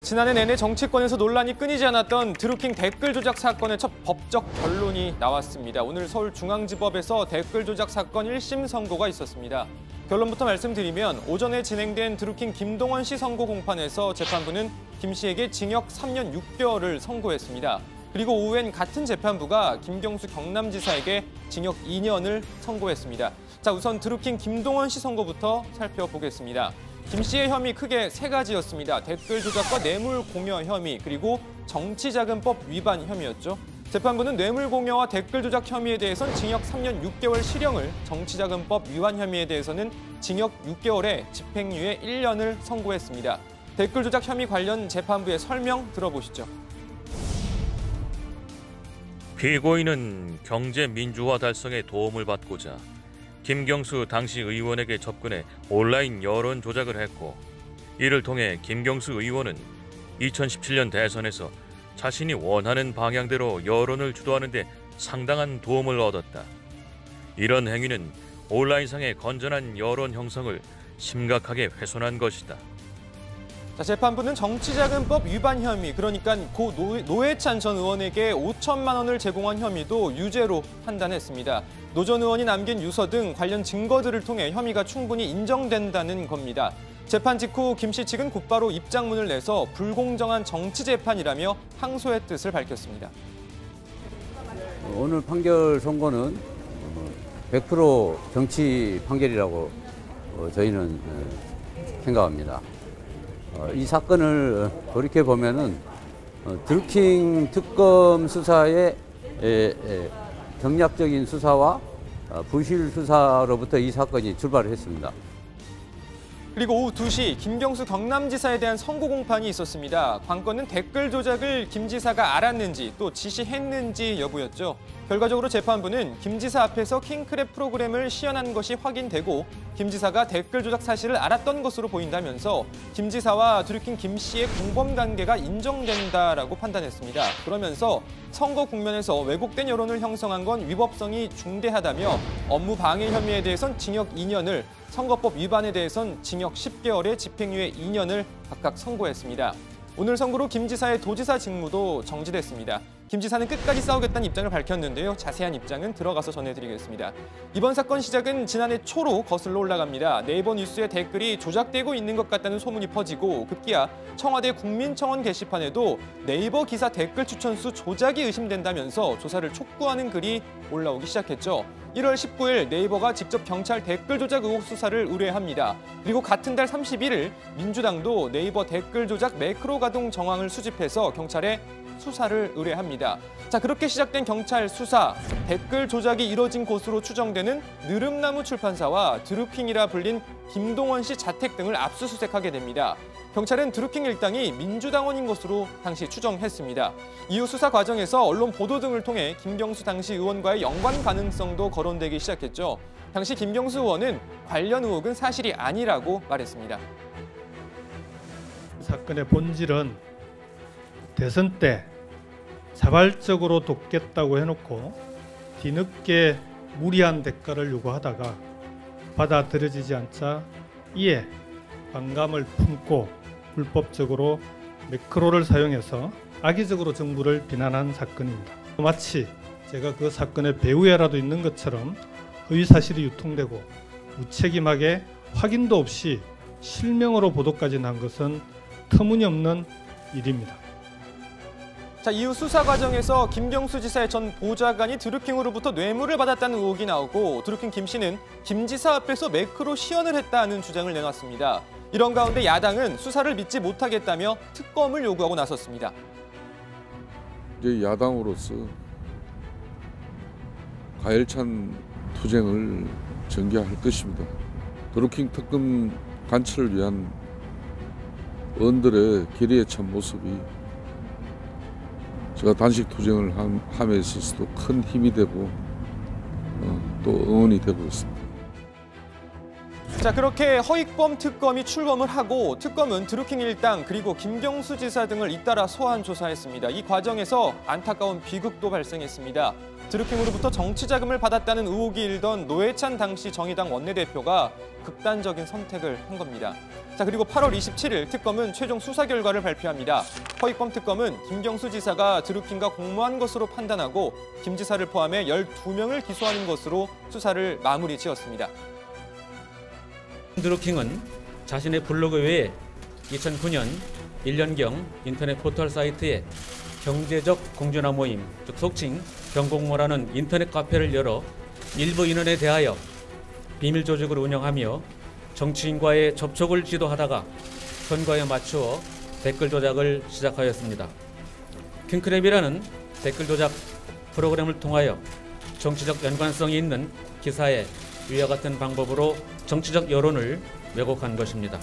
지난해 내내 정치권에서 논란이 끊이지 않았던 드루킹 댓글 조작 사건의 첫 법적 결론이 나왔습니다. 오늘 서울중앙지법에서 댓글 조작 사건 1심 선고가 있었습니다. 결론부터 말씀드리면 오전에 진행된 드루킹 김동원 씨 선고 공판에서 재판부는 김 씨에게 징역 3년 6개월을 선고했습니다. 그리고 오후엔 같은 재판부가 김경수 경남지사에게 징역 2년을 선고했습니다. 자, 우선 드루킹 김동원 씨 선고부터 살펴보겠습니다. 김 씨의 혐의 크게 세 가지였습니다. 댓글 조작과 뇌물 공여 혐의, 그리고 정치자금법 위반 혐의였죠. 재판부는 뇌물 공여와 댓글 조작 혐의에 대해서는 징역 3년 6개월 실형을, 정치자금법 위반 혐의에 대해서는 징역 6개월에 집행유예 1년을 선고했습니다. 댓글 조작 혐의 관련 재판부의 설명 들어보시죠. 피고인은 경제 민주화 달성에 도움을 받고자 김경수 당시 의원에게 접근해 온라인 여론 조작을 했고, 이를 통해 김경수 의원은 2017년 대선에서 자신이 원하는 방향대로 여론을 주도하는 데 상당한 도움을 얻었다. 이런 행위는 온라인상의 건전한 여론 형성을 심각하게 훼손한 것이다. 자, 재판부는 정치자금법 위반 혐의, 그러니까 고 노회찬 전 의원에게 5천만 원을 제공한 혐의도 유죄로 판단했습니다. 노 전 의원이 남긴 유서 등 관련 증거들을 통해 혐의가 충분히 인정된다는 겁니다. 재판 직후 김 씨 측은 곧바로 입장문을 내서 불공정한 정치 재판이라며 항소의 뜻을 밝혔습니다. 오늘 판결 선고는 100% 정치 판결이라고 저희는 생각합니다. 이 사건을 돌이켜보면은 드루킹 특검 수사의 정략적인 수사와 부실 수사로부터 이 사건이 출발을 했습니다. 그리고 오후 2시 김경수 경남지사에 대한 선고 공판이 있었습니다. 관건은 댓글 조작을 김 지사가 알았는지 또 지시했는지 여부였죠. 결과적으로 재판부는 김 지사 앞에서 킹크랩 프로그램을 시연한 것이 확인되고 김 지사가 댓글 조작 사실을 알았던 것으로 보인다면서 김 지사와 드루킹 김 씨의 공범 관계가 인정된다라고 판단했습니다. 그러면서 선거 국면에서 왜곡된 여론을 형성한 건 위법성이 중대하다며 업무 방해 혐의에 대해선 징역 2년을, 선거법 위반에 대해선 징역 10개월에 집행유예 2년을 각각 선고했습니다. 오늘 선고로 김 지사의 도지사 직무도 정지됐습니다. 김 지사는 끝까지 싸우겠다는 입장을 밝혔는데요. 자세한 입장은 들어가서 전해드리겠습니다. 이번 사건 시작은 지난해 초로 거슬러 올라갑니다. 네이버 뉴스에 댓글이 조작되고 있는 것 같다는 소문이 퍼지고 급기야 청와대 국민청원 게시판에도 네이버 기사 댓글 추천수 조작이 의심된다면서 조사를 촉구하는 글이 올라오기 시작했죠. 1월 19일 네이버가 직접 경찰 댓글 조작 의혹 수사를 의뢰합니다. 그리고 같은 달 31일 민주당도 네이버 댓글 조작 매크로 가동 정황을 수집해서 경찰에 수사를 의뢰합니다. 자, 그렇게 시작된 경찰 수사, 댓글 조작이 이뤄진 곳으로 추정되는 느릅나무 출판사와 드루킹이라 불린 김동원 씨 자택 등을 압수수색하게 됩니다. 경찰은 드루킹 일당이 민주당원인 것으로 당시 추정했습니다. 이후 수사 과정에서 언론 보도 등을 통해 김경수 당시 의원과의 연관 가능성도 거론되기 시작했죠. 당시 김경수 의원은 관련 의혹은 사실이 아니라고 말했습니다. 사건의 본질은 대선 때 자발적으로 돕겠다고 해놓고 뒤늦게 무리한 대가를 요구하다가 받아들여지지 않자 이에 반감을 품고 불법적으로 매크로를 사용해서 악의적으로 정부를 비난한 사건입니다. 마치 제가 그 사건의 배후에라도 있는 것처럼 허위사실이 유통되고 무책임하게 확인도 없이 실명으로 보도까지 난 것은 터무니없는 일입니다. 자, 이후 수사 과정에서 김경수 지사의 전 보좌관이 드루킹으로부터 뇌물을 받았다는 의혹이 나오고 드루킹 김 씨는 김 지사 앞에서 매크로 시연을 했다는 주장을 내놨습니다. 이런 가운데 야당은 수사를 믿지 못하겠다며 특검을 요구하고 나섰습니다. 이제 야당으로서 가열찬 투쟁을 전개할 것입니다. 드루킹 특검 관철을 위한 의원들의 결의에 찬 모습이 제가 단식 투쟁을 함에 있어서도 큰 힘이 되고 또 응원이 되고 있습니다. 자, 그렇게 허익범 특검이 출범을 하고 특검은 드루킹 일당 그리고 김경수 지사 등을 잇따라 소환 조사했습니다. 이 과정에서 안타까운 비극도 발생했습니다. 드루킹으로부터 정치 자금을 받았다는 의혹이 일던 노회찬 당시 정의당 원내대표가 극단적인 선택을 한 겁니다. 자, 그리고 8월 27일 특검은 최종 수사 결과를 발표합니다. 허익범 특검은 김경수 지사가 드루킹과 공모한 것으로 판단하고 김 지사를 포함해 12명을 기소하는 것으로 수사를 마무리 지었습니다. 드루킹은 자신의 블로그 외에 2009년 1년경 인터넷 포털 사이트에 경제적 공존화 모임, 즉 속칭 경공모라는 인터넷 카페를 열어 일부 인원에 대하여 비밀 조직을 운영하며 정치인과의 접촉을 지도하다가 선거에 맞추어 댓글 조작을 시작하였습니다. 킹크랩이라는 댓글 조작 프로그램을 통하여 정치적 연관성이 있는 기사에 위와 같은 방법으로 정치적 여론을 왜곡한 것입니다.